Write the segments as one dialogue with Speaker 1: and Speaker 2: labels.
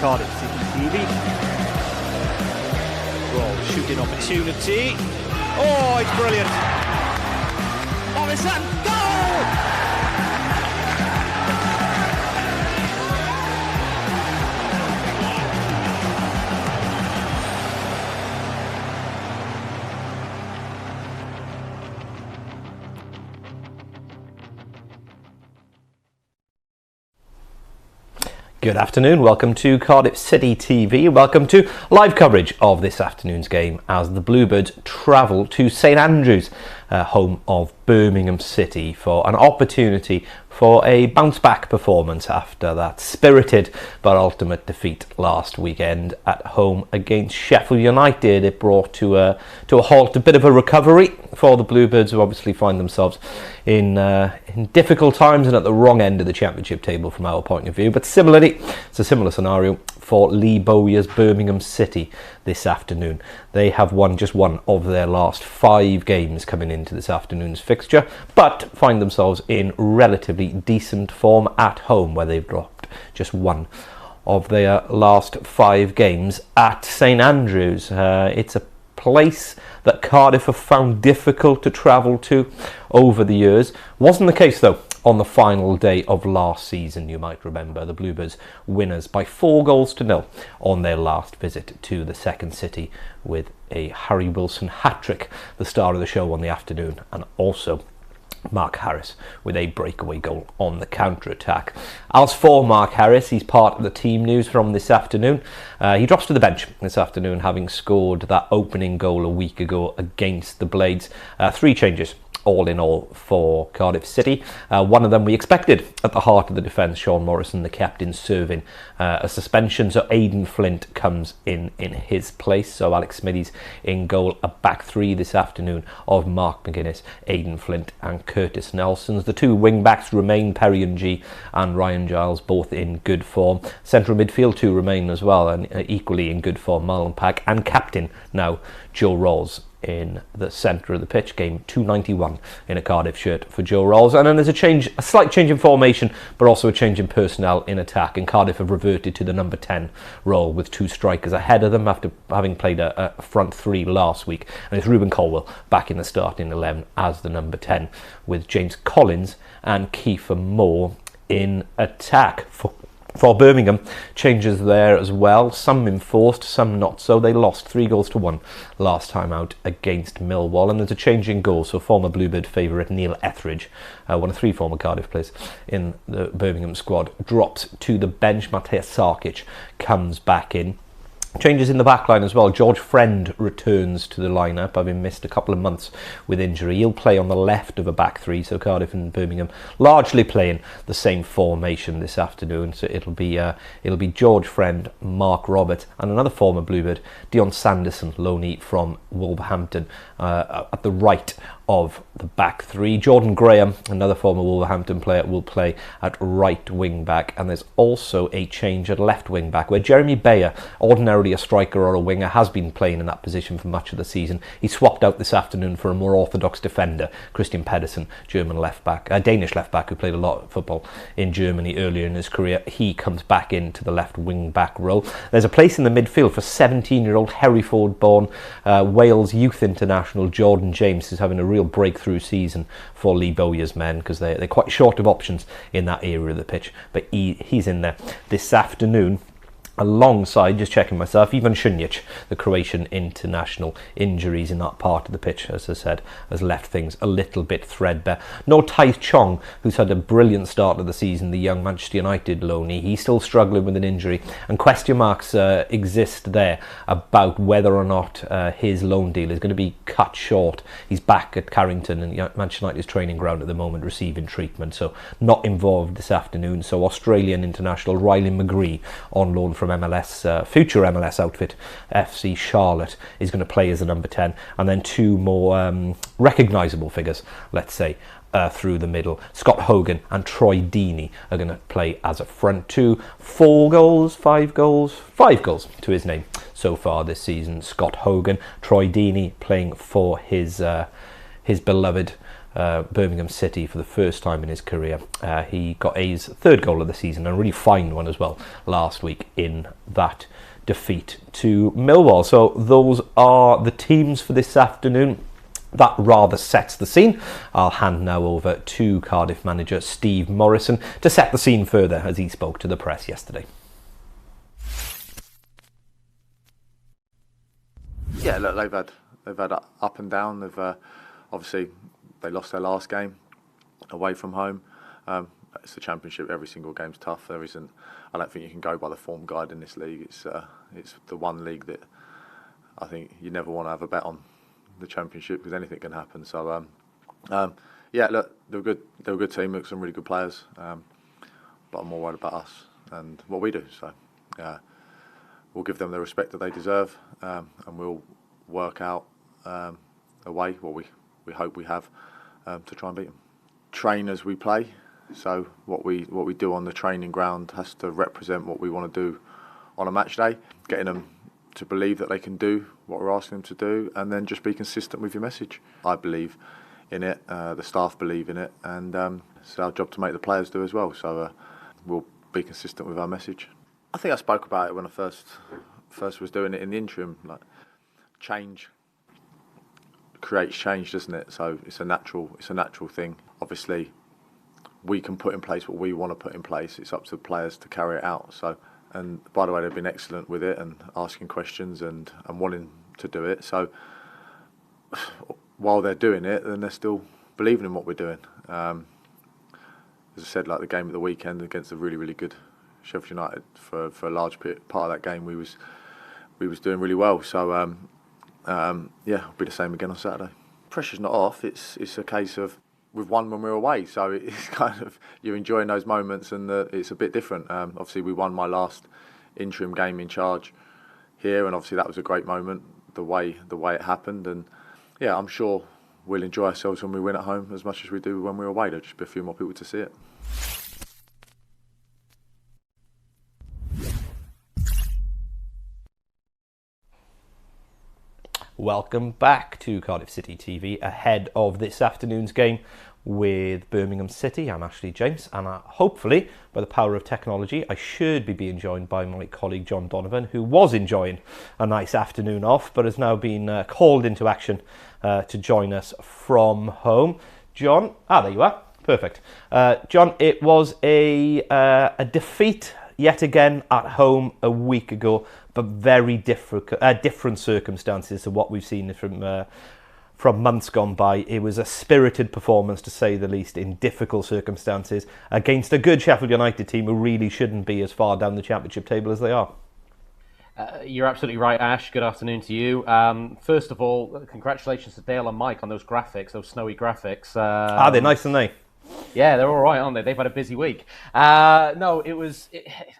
Speaker 1: Cardiff City TV. Well, shooting opportunity. Oh, it's brilliant. Morrison, goal!
Speaker 2: Good afternoon, welcome to Cardiff City TV, welcome to live coverage of this afternoon's game as the Bluebirds travel to St Andrews, home of Birmingham City, for an opportunity for a bounce-back performance after that spirited but ultimate defeat last weekend at home against Sheffield United. It brought to a halt a bit of a recovery for the Bluebirds, who obviously find themselves in difficult times and at the wrong end of the championship table from our point of view. But similarly, it's a similar scenario for Lee Bowyer's Birmingham City this afternoon. They have won just one of their last 5 games coming into this afternoon's fixture, but find themselves in relatively decent form at home, where they've dropped just one of their last 5 games at St Andrews. It's a place that Cardiff have found difficult to travel to over the years. Wasn't the case though on the final day of last season. You might remember the Bluebirds winners by 4-0 on their last visit to the second city, with a Harry Wilson hat-trick, the star of the show on the afternoon, and also Mark Harris with a breakaway goal on the counter-attack. As for Mark Harris, he's part of the team news from this afternoon. He drops to the bench this afternoon, having scored that opening goal a week ago against the Blades. 3 changes all in all for Cardiff City. One of them we expected at the heart of the defence, Sean Morrison, the captain, serving a suspension, so Aidan Flint comes in his place. So Alex Smithies in goal, a back 3 this afternoon of Mark McGuinness, Aidan Flint and Curtis Nelsons. The 2 wing backs remain, Perry and G and Ryan Giles, both in good form. Central midfield 2 remain as well, and equally in good form, Marlon Pack and captain now Joe Rolls in the centre of the pitch. Game 291 in a Cardiff shirt for Joe Rolls. And then there's a slight change in formation, but also a change in personnel in attack, and Cardiff have reverted to the number 10 role with 2 strikers ahead of them after having played a front 3 last week. And it's Ruben Colwell back in the starting 11 as the number 10, with James Collins and Kiefer Moore in attack. For Birmingham, changes there as well, some enforced, some not so. They lost 3-1 last time out against Millwall, and there's a change in goal. So former Bluebird favourite Neil Etheridge, one of 3 former Cardiff players in the Birmingham squad, drops to the bench. Matej Sarkic comes back in. Changes in the back line as well. George Friend returns to the lineup, having missed a couple of months with injury. He'll play on the left of a back 3, so Cardiff and Birmingham largely playing the same formation this afternoon. So it'll be George Friend, Mark Roberts, and another former Bluebird, Dion Sanderson, loanee from Wolverhampton, at the right of the back 3. Jordan Graham, another former Wolverhampton player, will play at right wing back, and there's also a change at left wing back, where Jeremy Bayer, ordinarily a striker or a winger, has been playing in that position for much of the season. He swapped out this afternoon for a more orthodox defender, Christian Pedersen, German left back, Danish left back, who played a lot of football in Germany earlier in his career. He comes back into the left wing back role. There's a place in the midfield for 17-year-old Hereford-born Wales youth international Jordan James, who's having a real breakthrough season for Lee Bowyer's men, because they're quite short of options in that area of the pitch. But he's in there this afternoon, alongside, just checking myself, Ivan Šunjic, the Croatian international. Injuries in that part of the pitch, as I said, has left things a little bit threadbare. No Tai Chong, who's had a brilliant start of the season, the young Manchester United loanee. He's still struggling with an injury, and question marks exist there about whether or not his loan deal is going to be cut short. He's back at Carrington and Manchester United's training ground at the moment, receiving treatment, so not involved this afternoon. So Australian international Riley McGree, on loan from MLS, future MLS outfit FC Charlotte, is going to play as a number 10, and then 2 more recognisable figures, let's say, through the middle. Scott Hogan and Troy Deeney are going to play as a front 2. 5 goals to his name so far this season. Scott Hogan, Troy Deeney playing for his beloved Birmingham City for the first time in his career. He got his third goal of the season, and a really fine one as well last week in that defeat to Millwall. So those are the teams for this afternoon. That rather sets the scene. I'll hand now over to Cardiff manager Steve Morrison to set the scene further as he spoke to the press yesterday.
Speaker 3: Yeah, look, they've had up and down. They've obviously they lost their last game away from home. It's the Championship. Every single game's tough. There isn't. I don't think you can go by the form guide in this league. It's the one league that I think you never want to have a bet on, the Championship, because anything can happen. So yeah, look, they're a good team. Look, some really good players. But I'm more worried about us and what we do. So we'll give them the respect that they deserve, and we'll work out a way. Well, we hope we have to try and beat them. Train as we play. So what we do on the training ground has to represent what we want to do on a match day. Getting them to believe that they can do what we're asking them to do, and then just be consistent with your message. I believe in it. The staff believe in it, and it's our job to make the players do as well. So we'll be consistent with our message. I think I spoke about it when I first was doing it in the interim. Like, change creates change, doesn't it? So it's a natural thing. Obviously, we can put in place what we want to put in place. It's up to the players to carry it out. So, and by the way, they've been excellent with it and asking questions and wanting to do it. So while they're doing it, then they're still believing in what we're doing. As I said, like the game at the weekend against a really, really good Sheffield United, for a large part of that game, we was doing really well. So yeah, it'll be the same again on Saturday. Pressure's not off. It's a case of we've won when we're away, so it's kind of you're enjoying those moments, and it's a bit different. Obviously, we won my last interim game in charge here, and obviously that was a great moment. The way it happened, and yeah, I'm sure we'll enjoy ourselves when we win at home as much as we do when we're away. There'll just be a few more people to see it.
Speaker 2: Welcome back to Cardiff City TV ahead of this afternoon's game with Birmingham City. I'm Ashley James, and hopefully, by the power of technology, I should be being joined by my colleague John Donovan, who was enjoying a nice afternoon off, but has now been called into action to join us from home. John, there you are. Perfect. John, it was a defeat yet again at home a week ago, but very different circumstances to what we've seen from months gone by. It was a spirited performance, to say the least, in difficult circumstances against a good Sheffield United team who really shouldn't be as far down the Championship table as they are.
Speaker 4: You're absolutely right, Ash. Good afternoon to you. First of all, congratulations to Dale and Mike on those graphics, those snowy graphics.
Speaker 2: They're nice, aren't they?
Speaker 4: Yeah, they're all right, aren't they? They've had a busy week. No,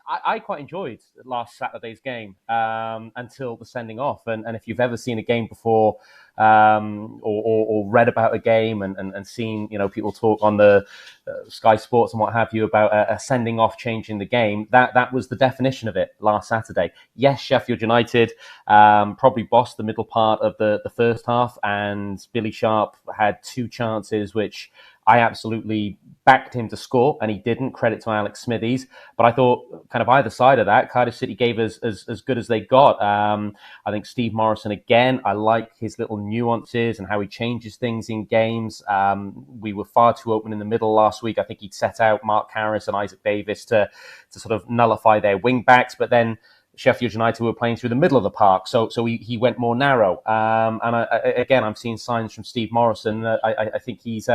Speaker 4: I quite enjoyed last Saturday's game until the sending off. And if you've ever seen a game before, or read about a game and seen people talk on the Sky Sports and what have you about a sending off changing the game, that was the definition of it last Saturday. Yes, Sheffield United probably bossed the middle part of the first half, and Billy Sharp had two chances which I absolutely backed him to score, and he didn't. Credit to Alex Smithies. But I thought kind of either side of that, Cardiff City gave us as good as they got. I think Steve Morrison, again, I like his little nuances and how he changes things in games. We were far too open in the middle last week. I think he'd set out Mark Harris and Isaac Davis to sort of nullify their wing backs, but then Sheffield United were playing through the middle of the park, so he went more narrow. And I'm seeing signs from Steve Morrison. I think he's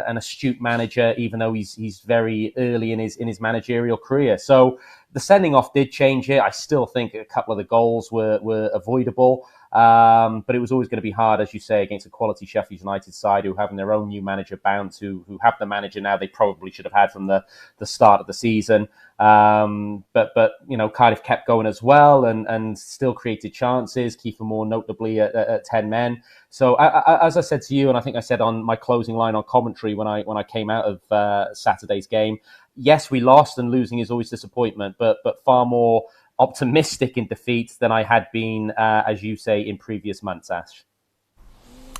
Speaker 4: an astute manager, even though he's very early in his managerial career. So the sending off did change it. I still think a couple of the goals were avoidable. But it was always going to be hard, as you say, against a quality Sheffield United side who having their own new manager bound, who have the manager now they probably should have had from the start of the season. But Cardiff kept going as well and still created chances, Kiefer Moore notably at 10 men. So as I said to you, and I think I said on my closing line on commentary when I came out of Saturday's game, yes, we lost, and losing is always disappointment, but far more optimistic in defeat than I had been, as you say, in previous months, Ash.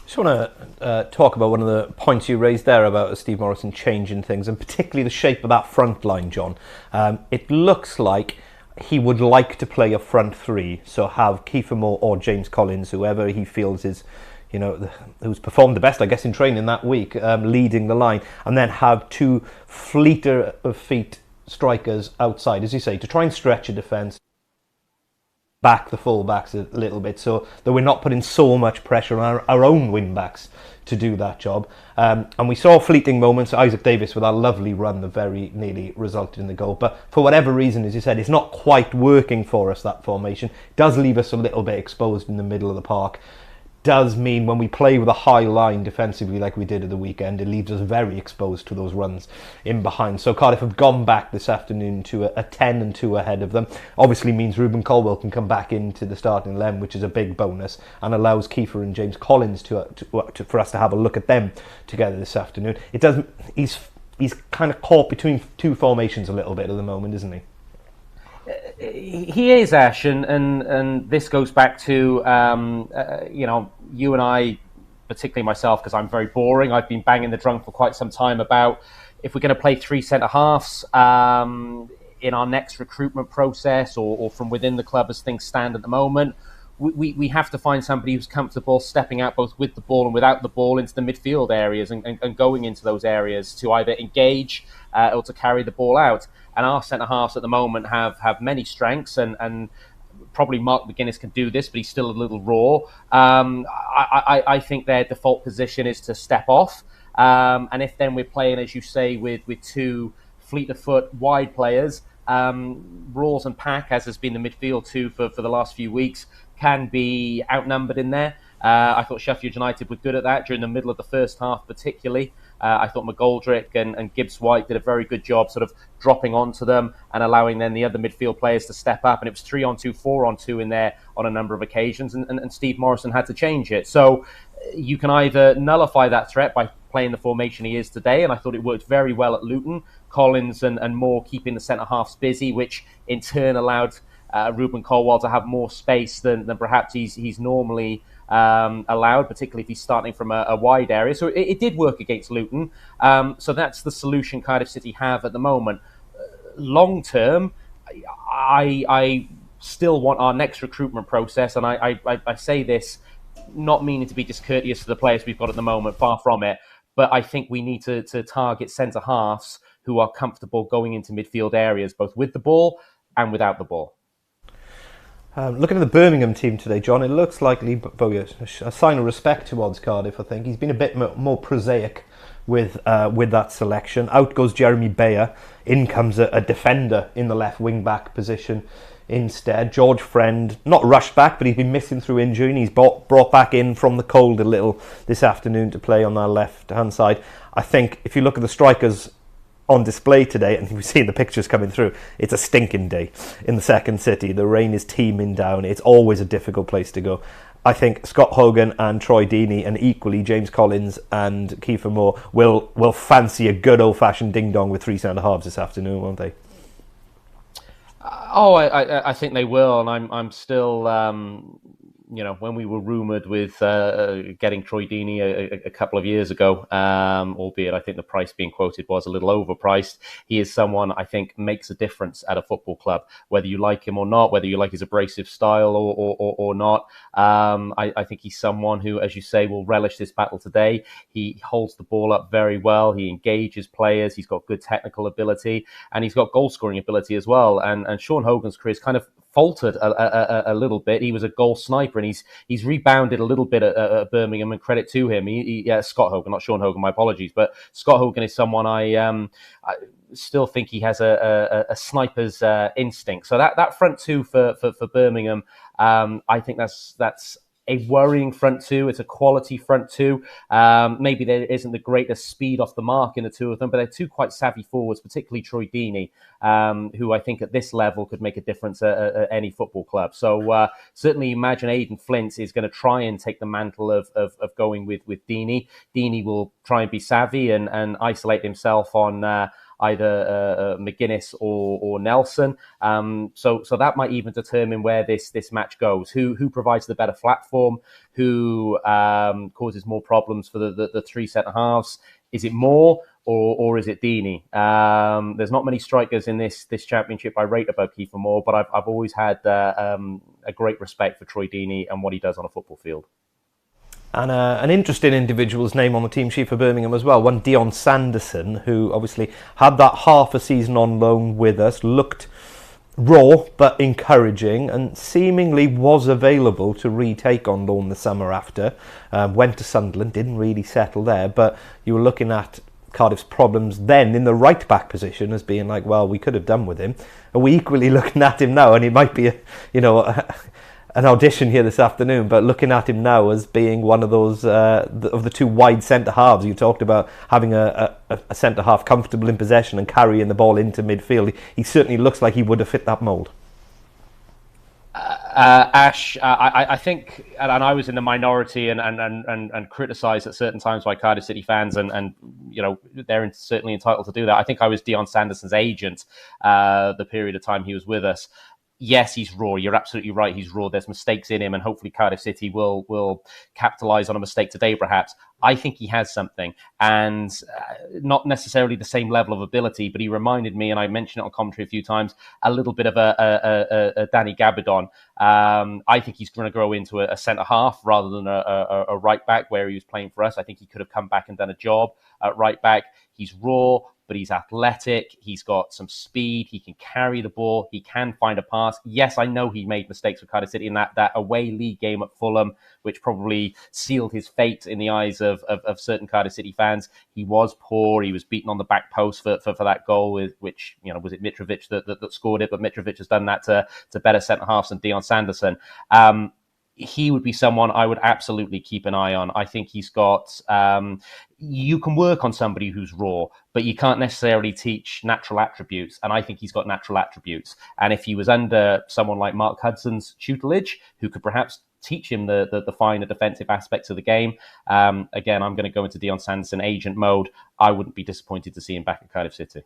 Speaker 2: Just want to talk about one of the points you raised there about Steve Morrison changing things, and particularly the shape of that front line, John. It looks like he would like to play a front three, so have Kiefer Moore or James Collins, whoever he feels is, who's performed the best, I guess, in training that week, leading the line, and then have two fleeter of feet strikers outside, as you say, to try and stretch a defence, back the full-backs a little bit, so that we're not putting so much pressure on our own wing-backs to do that job. And we saw fleeting moments, Isaac Davis with that lovely run that very nearly resulted in the goal. But for whatever reason, as you said, it's not quite working for us, that formation. It does leave us a little bit exposed in the middle of the park. Does mean when we play with a high line defensively like we did at the weekend, it leaves us very exposed to those runs in behind. So Cardiff have gone back this afternoon to a 10-2 ahead of them. Obviously means Ruben Colwill can come back into the starting 11, which is a big bonus, and allows Kiefer and James Collins for us to have a look at them together this afternoon. It doesn't. He's kind of caught between two formations a little bit at the moment, isn't he?
Speaker 4: He is, Ash, and this goes back to you and I, particularly myself, because I'm very boring. I've been banging the drum for quite some time about if we're going to play three centre halves in our next recruitment process, or from within the club as things stand at the moment. We have to find somebody who's comfortable stepping out both with the ball and without the ball into the midfield areas and going into those areas to either engage or to carry the ball out. And our centre-halves at the moment have many strengths, and probably Mark McGuinness can do this, but he's still a little raw. I think their default position is to step off. And if then we're playing, as you say, with two fleet-of-foot wide players, Rawls and Pack, as has been the midfield too for the last few weeks, can be outnumbered in there. I thought Sheffield United were good at that during the middle of the first half particularly. I thought McGoldrick and Gibbs-White did a very good job sort of dropping onto them and allowing then the other midfield players to step up. And it was 3-on-2, 4-on-2 in there on a number of occasions. And Steve Morrison had to change it. So you can either nullify that threat by playing the formation he is today. And I thought it worked very well at Luton. Collins and Moore keeping the centre-halves busy, which in turn allowed Ruben Colwill to have more space than perhaps he's normally allowed, particularly if he's starting from a wide area. So it did work against Luton. So that's the solution Cardiff City have at the moment. Long term, I still want our next recruitment process, and I say this not meaning to be discourteous to the players we've got at the moment, far from it, but I think we need to target centre-halves who are comfortable going into midfield areas, both with the ball and without the ball.
Speaker 2: Looking at the Birmingham team today, John, it looks like a sign of respect towards Cardiff, I think. He's been a bit more prosaic with that selection. Out goes Jeremy Bayer. In comes a defender in the left wing-back position instead. George Friend, not rushed back, but he's been missing through injury, and he's brought back in from the cold a little this afternoon to play on our left-hand side. I think if you look at the strikers on display today, and you see the pictures coming through, it's a stinking day in the second city. The rain is teeming down. It's always a difficult place to go. I think Scott Hogan and Troy Deeney, and equally James Collins and Kiefer Moore will fancy a good old-fashioned ding-dong with three centre-halves this afternoon, won't they?
Speaker 4: I think they will, and I'm still when we were rumoured with getting Troy Deeney a couple of years ago, albeit I think the price being quoted was a little overpriced, he is someone I think makes a difference at a football club, whether you like him or not, whether you like his abrasive style or not. I think he's someone who, as you say, will relish this battle today. He holds the ball up very well. He engages players. He's got good technical ability, and he's got goal-scoring ability as well. And Sean Hogan's career is kind of faltered a little bit. He was a goal sniper, and he's rebounded a little bit at Birmingham, and credit to him. Scott Hogan, not Sean Hogan, my apologies, but Scott Hogan is someone I still think he has a sniper's instinct. So that front two for Birmingham, I think that's a worrying front two. It's a quality front two. Maybe there isn't the greatest speed off the mark in the two of them, but they're two quite savvy forwards, particularly Troy Deeney, who I think at this level could make a difference at any football club. So certainly imagine Aidan Flint is going to try and take the mantle of going with Deeney. Deeney will try and be savvy and isolate himself on either McGuinness or Nelson. So that might even determine where this match goes. Who provides the better platform? Who causes more problems for the three centre halves? Is it Moore or is it Deeney? There's not many strikers in this championship I rate above Kiefer Moore, but I've always had a great respect for Troy Deeney and what he does on a football field.
Speaker 2: And an interesting individual's name on the team sheet for Birmingham as well, one Dion Sanderson, who obviously had that half a season on loan with us, looked raw but encouraging, and seemingly was available to retake on loan the summer after. Went to Sunderland, didn't really settle there, but you were looking at Cardiff's problems then in the right back position as being like, well, we could have done with him. Are we equally looking at him now? And it might be an audition here this afternoon, but looking at him now as being one of those of the two wide centre halves. You talked about having a centre half comfortable in possession and carrying the ball into midfield. He certainly looks like he would have fit that mould.
Speaker 4: Ash, I think, and I was in the minority and criticised at certain times by Cardiff City fans, and they're certainly entitled to do that. I think I was Dion Sanderson's agent the period of time he was with us. Yes, he's raw. You're absolutely right. He's raw. There's mistakes in him, and hopefully Cardiff City will capitalise on a mistake today, perhaps. I think he has something, and not necessarily the same level of ability, but he reminded me, and I mentioned it on commentary a few times, a little bit of a Danny Gabidon. I think he's going to grow into a centre-half rather than a right-back where he was playing for us. I think he could have come back and done a job at right-back. He's raw, but he's athletic. He's got some speed. He can carry the ball. He can find a pass. Yes, I know he made mistakes with Cardiff City in that away league game at Fulham, which probably sealed his fate in the eyes of certain Cardiff City fans. He was poor. He was beaten on the back post for that goal, which, was it Mitrovic that scored it? But Mitrovic has done that to better centre-halves than Dion Sanderson. He would be someone I would absolutely keep an eye on. I think he's got... you can work on somebody who's raw, but you can't necessarily teach natural attributes. And I think he's got natural attributes. And if he was under someone like Mark Hudson's tutelage, who could perhaps teach him the finer defensive aspects of the game, again, I'm going to go into Dion Sanderson agent mode. I wouldn't be disappointed to see him back at Cardiff City.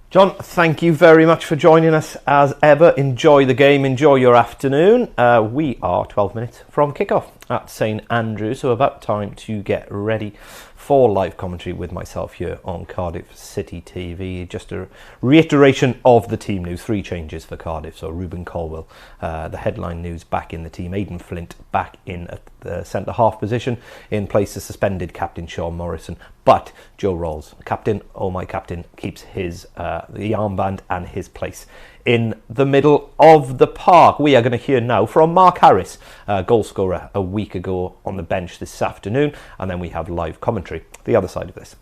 Speaker 2: John, thank you very much for joining us as ever. Enjoy the game, enjoy your afternoon. We are 12 minutes from kickoff at St Andrews, so about time to get ready for live commentary with myself here on Cardiff City TV. Just a reiteration of the team news, 3 changes for Cardiff. So Ruben Colwell, the headline news, back in the team. Aidan Flint back in at the centre-half position in place of suspended captain Sean Morrison. But Joe Rolls, captain, oh my captain, keeps his the armband and his place in the middle of the park. We are going to hear now from Mark Harris, goal scorer a week ago on the bench this afternoon, and then we have live commentary the other side of this.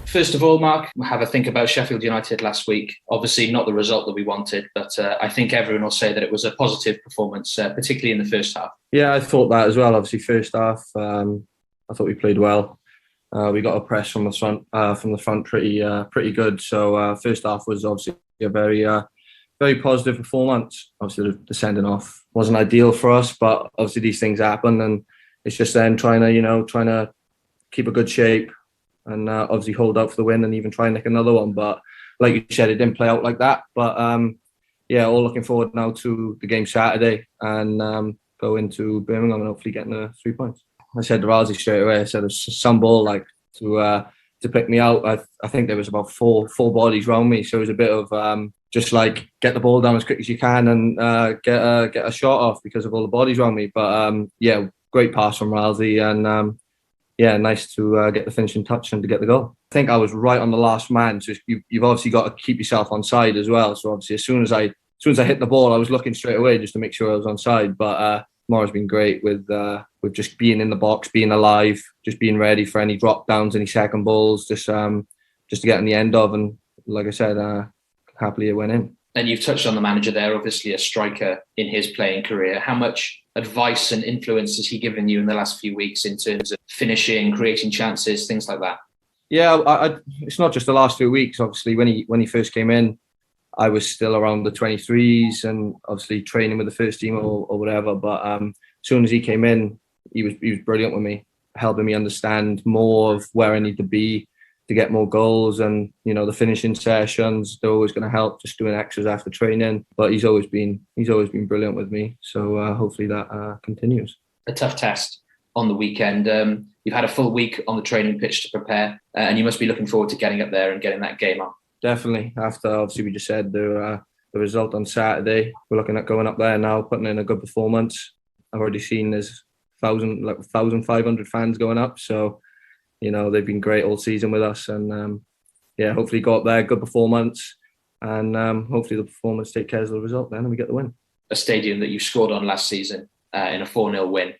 Speaker 5: First of all, Mark, have a think about Sheffield United last week. Obviously not the result that we wanted, but I think everyone will say that it was a positive performance, particularly in the first half.
Speaker 6: Yeah, I thought that as well. Obviously, first half, I thought we played well. We got a press from the front pretty good. So first half was obviously a very positive performance. Obviously, the sending off wasn't ideal for us, but obviously these things happen, and it's just then trying to keep a good shape and obviously hold out for the win and even try and nick another one. But like you said, it didn't play out like that. But all looking forward now to the game Saturday and go into Birmingham and hopefully getting the 3 points. I said to Razzie straight away, I said there's some ball to pick me out. I think there was about four bodies around me, so it was a bit of just like get the ball down as quick as you can and get a shot off because of all the bodies around me. But great pass from Razzie and nice to get the finishing touch and to get the goal. I think I was right on the last man, so you've obviously got to keep yourself on side as well. So obviously as soon as I hit the ball, I was looking straight away just to make sure I was on side. But Mora's been great with just being in the box, being alive, just being ready for any drop downs, any second balls, just to get in the end of. And like I said, happily it went in.
Speaker 5: And you've touched on the manager there, obviously a striker in his playing career. How much advice and influence has he given you in the last few weeks in terms of finishing, creating chances, things like that?
Speaker 6: Yeah, it's not just the last few weeks. Obviously, when he first came in, I was still around the 23s and obviously training with the first team or whatever. But as soon as he came in, he was brilliant with me. helping me understand more of where I need to be to get more goals. And, you know, the finishing sessions, they're always going to help, just doing extras after training. But he's always been brilliant with me. So hopefully that continues.
Speaker 5: A tough test on the weekend. You've had a full week on the training pitch to prepare, and you must be looking forward to getting up there and getting that game on.
Speaker 6: Definitely. After, obviously, we just said the result on Saturday, we're looking at going up there now, putting in a good performance. I've already seen there's 1,500 fans going up. So, you know, they've been great all season with us. And, hopefully go up there, good performance. And hopefully the performance take care of the result then and we get the win.
Speaker 5: A stadium that you scored on last season in a 4-0 win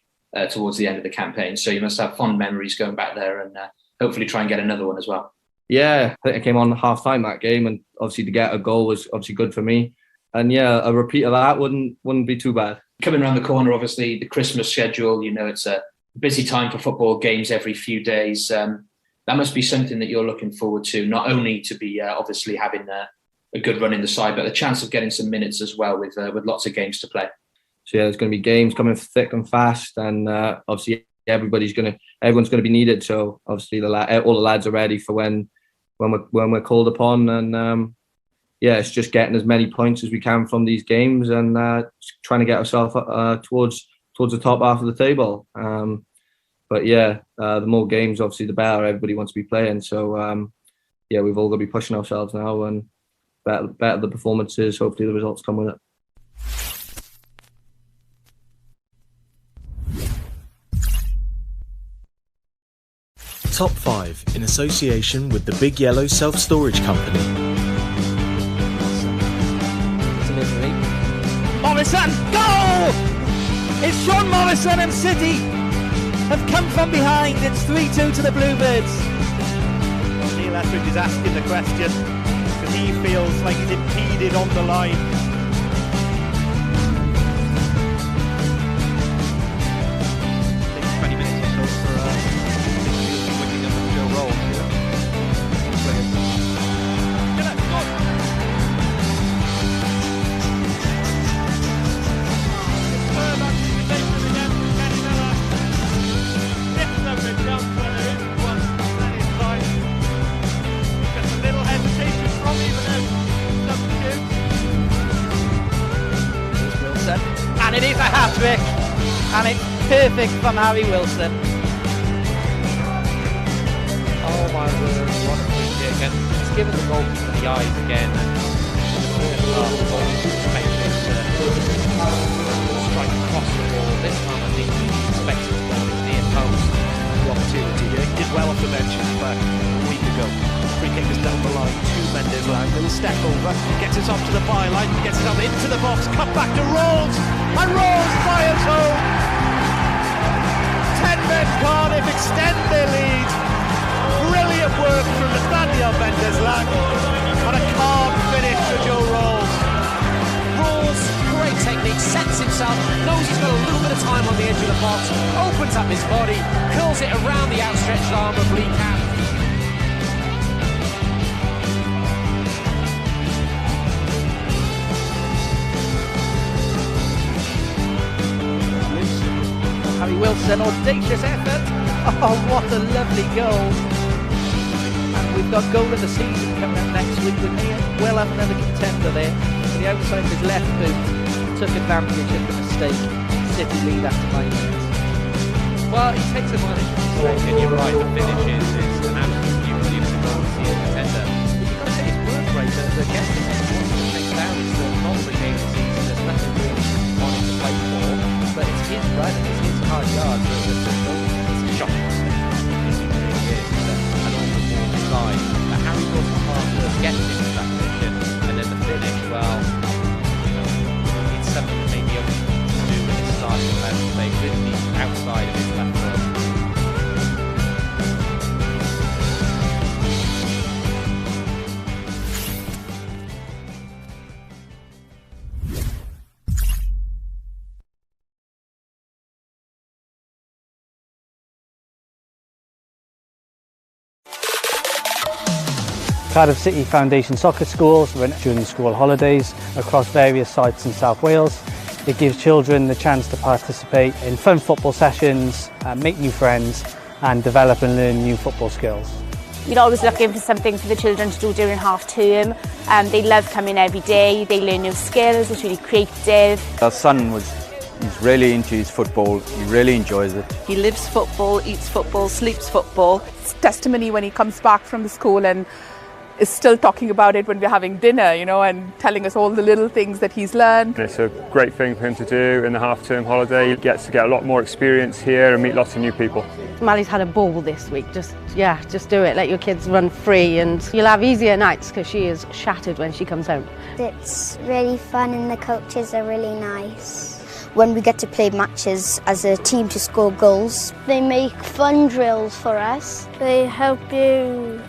Speaker 5: towards the end of the campaign. So you must have fond memories going back there and hopefully try and get another one as well. Yeah,
Speaker 6: I think I came on half-time that game, and obviously to get a goal was obviously good for me. And a repeat of that wouldn't be too bad.
Speaker 5: Coming around the corner, obviously, the Christmas schedule, you know, it's a busy time for football, games every few days. That must be something that you're looking forward to, not only to be obviously having a good run in the side, but the chance of getting some minutes as well with lots of games to play.
Speaker 6: So there's going to be games coming thick and fast, and obviously everyone's going to be needed. So obviously all the lads are ready for when we're called upon, and it's just getting as many points as we can from these games and trying to get ourselves towards the top half of the table. The more games, obviously, the better. Everybody wants to be playing. So we've all got to be pushing ourselves now, and better the performances. Hopefully, the results come with it.
Speaker 7: Top 5 in association with the Big Yellow Self-Storage Company.
Speaker 1: Delivery. Morrison, goal! It's Sean Morrison, and City have come from behind. It's 3-2 to the Bluebirds. Well, Neil Etheridge is asking the question because he feels like he's impeded on the line. I think 20 minutes or so for and it is a hat-trick, and it's perfect from Harry Wilson.
Speaker 4: Oh my word, what a free kick, and he's given the goalkeeper the eyes again. Strike across the ball. This time I think he expects the ball is near post.
Speaker 1: The opportunity, he did well off the bench back a week ago. Free kick is down the line, 2 Mendes line, little step over, gets it off to the byline, gets it up into the box, cut back to Rawls, and Rawls fires home. 10 men Cardiff extend their lead. Brilliant work from Nathaniel Mendes-Lang on a calm finish for Joe Rawls.
Speaker 8: Rawls, great technique, sets himself, knows he's got a little bit of time on the edge of the box, opens up his body, curls it around the outstretched arm of Lee Camp.
Speaker 1: Harry Wilson, audacious effort. Oh, what a lovely goal. And we've got goal of the season coming up next week with Neil. Well up another contender there. For the outside of his left boot, took advantage of the mistake. City lead after 9 minutes.
Speaker 4: Well, he takes advantage of the mistake, and you're right, the finish is an absolute beauty of the goal of the season contender. But you've got to say his work rate that gets him takes down. It's the most of the game of the season. There's nothing really on him to play for. But it's his run, it's his hard yards, it's a shocking mistake. It really is. An awful ball inside. But Harry Wilson's hard work gets him to that position, and then the finish, well, it's something that maybe only to do with his starting 11 play with the outside of his left foot.
Speaker 9: Cardiff City Foundation Soccer Schools run during the school holidays across various sites in South Wales. It gives children the chance to participate in fun football sessions, make new friends and develop and learn new football skills.
Speaker 10: We're always looking for something for the children to do during half term. They love coming every day, they learn new skills, it's really creative.
Speaker 11: Our son he's really into his football, he really enjoys it.
Speaker 12: He lives football, eats football, sleeps football.
Speaker 13: It's testimony when he comes back from the school and is still talking about it when we're having dinner, you know, and telling us all the little things that he's learned.
Speaker 14: It's a great thing for him to do in the half-term holiday. He gets to get a lot more experience here and meet lots of new people.
Speaker 15: Mally's had a ball this week. Just do it. Let your kids run free and you'll have easier nights because she is shattered when she comes home.
Speaker 16: It's really fun and the coaches are really nice. When we get to play matches as a team to score goals.
Speaker 17: They make fun drills for us.
Speaker 18: They help you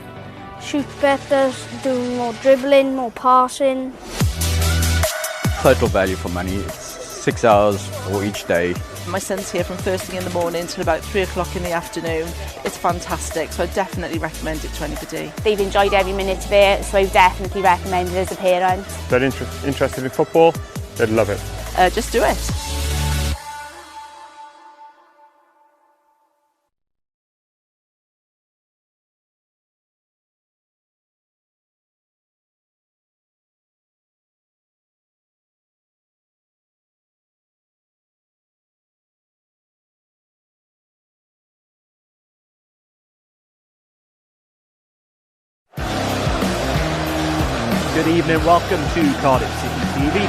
Speaker 18: shoot better, do more dribbling, more passing.
Speaker 11: Total value for money. It's 6 hours for each day.
Speaker 12: My son's here from first thing in the morning till about 3 o'clock in the afternoon. It's fantastic, so I definitely recommend it to anybody.
Speaker 10: They've enjoyed every minute of it, so I would definitely recommend it as a parent.
Speaker 14: If they're interested in football, they'd love it.
Speaker 12: Just do it.
Speaker 1: Good evening, welcome to Cardiff City TV.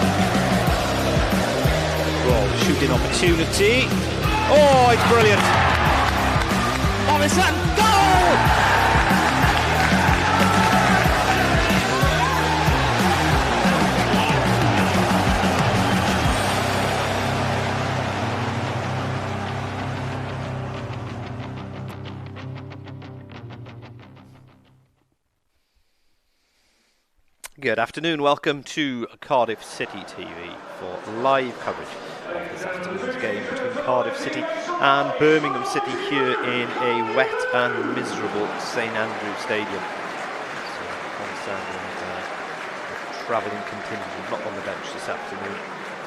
Speaker 1: Well, shooting opportunity. Oh, it's brilliant. Morrison, goal! Good afternoon, welcome to Cardiff City TV for live coverage of this afternoon's game between Cardiff City and Birmingham City here in a wet and miserable St Andrews Stadium. So, travelling contingent not on the bench this afternoon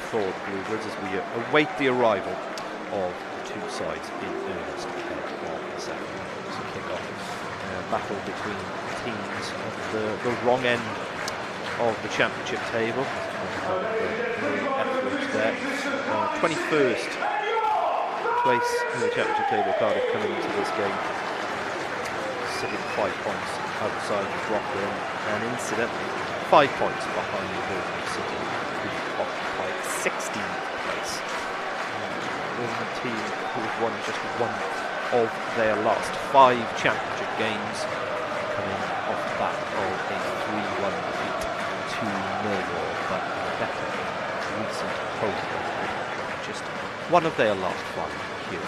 Speaker 1: for the Bluebirds as we await the arrival of the two sides in earnest ahead of this afternoon's kick-off. Battle between teams of the wrong end of the championship table. There. 21st place in the championship table, Cardiff coming into this game sitting 5 points outside the drop in, and incidentally 5 points behind Birmingham City, who occupied 16th place. Birmingham team who have won just one of their last 5 championship games, coming off the back of a 3-1 defeat to Millwall, but a better recent home just one of their last 5 here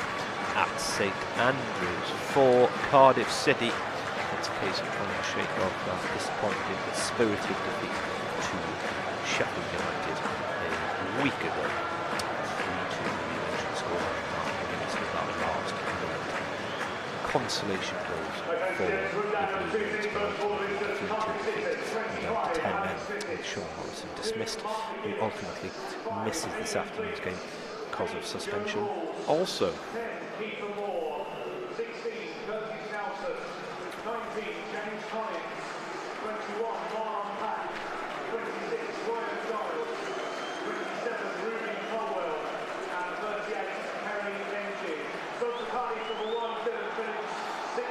Speaker 1: at St Andrews. For Cardiff City, it's a case of trying to shake off that disappointing but spirited defeat to Sheffield United a week ago. 3-2 score against that last consolation goals for the Bluebirds, defeat. 10 men with Sean Morrison dismissed, who ultimately misses this afternoon's game because of suspension. Also,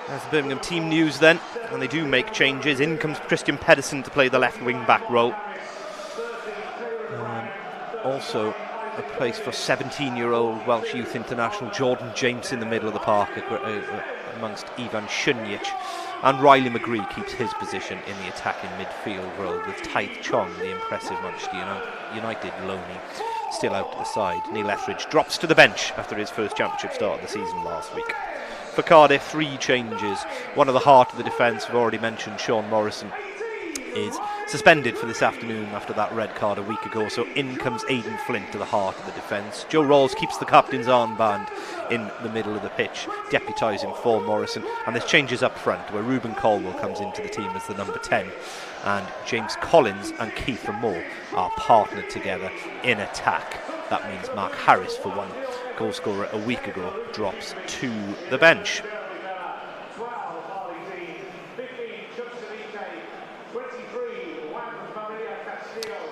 Speaker 1: as the Birmingham team news then, and they do make changes. In comes Christian Pedersen to play the left wing back role. Also a place for 17-year-old Welsh youth international Jordan James in the middle of the park amongst Ivan Shunjic, and Riley McGree keeps his position in the attacking midfield role with Taith Chong, the impressive Manchester United loanee, still out to the side. Neil Etheridge drops to the bench after his first championship start of the season last week. For Cardiff, 3 changes. One of the heart of the defence, we've already mentioned, Sean Morrison, is suspended for this afternoon after that red card a week ago, so in comes Aidan Flint to the heart of the defence. Joe Rawls keeps the captain's armband in the middle of the pitch, deputising for Morrison, and there's changes up front where Ruben Colwell comes into the team as the number 10, and James Collins and Kiefer Moore are partnered together in attack. That means Mark Harris, for one goal scorer a week ago, drops to the bench.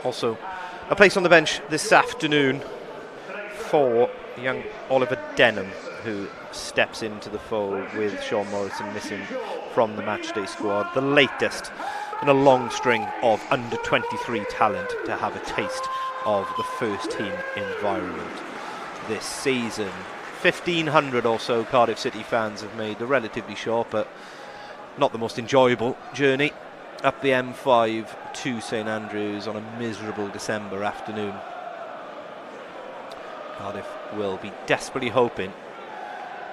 Speaker 2: Also, a place on the bench this afternoon for young Oliver Denham, who steps into the fold with Sean Morrison missing from the matchday squad. The latest in a long string of under-23 talent to have a taste of the first team environment this season. 1,500 or so Cardiff City fans have made the relatively short but not the most enjoyable journey up the M5 to St Andrews on a miserable December afternoon. Cardiff will be desperately hoping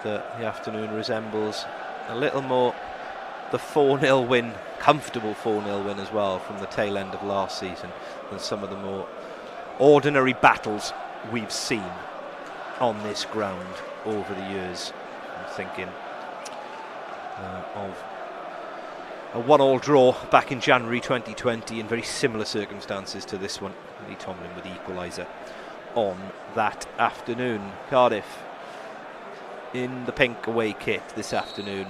Speaker 2: that the afternoon resembles a little more the 4-0 win, comfortable 4-0 win as well from the tail end of last season than some of the more ordinary battles we've seen on this ground over the years. I'm thinking of a 1-1 draw back in January 2020 in very similar circumstances to this one. Lee Tomlin with the equaliser on that afternoon. Cardiff in the pink away kit this afternoon.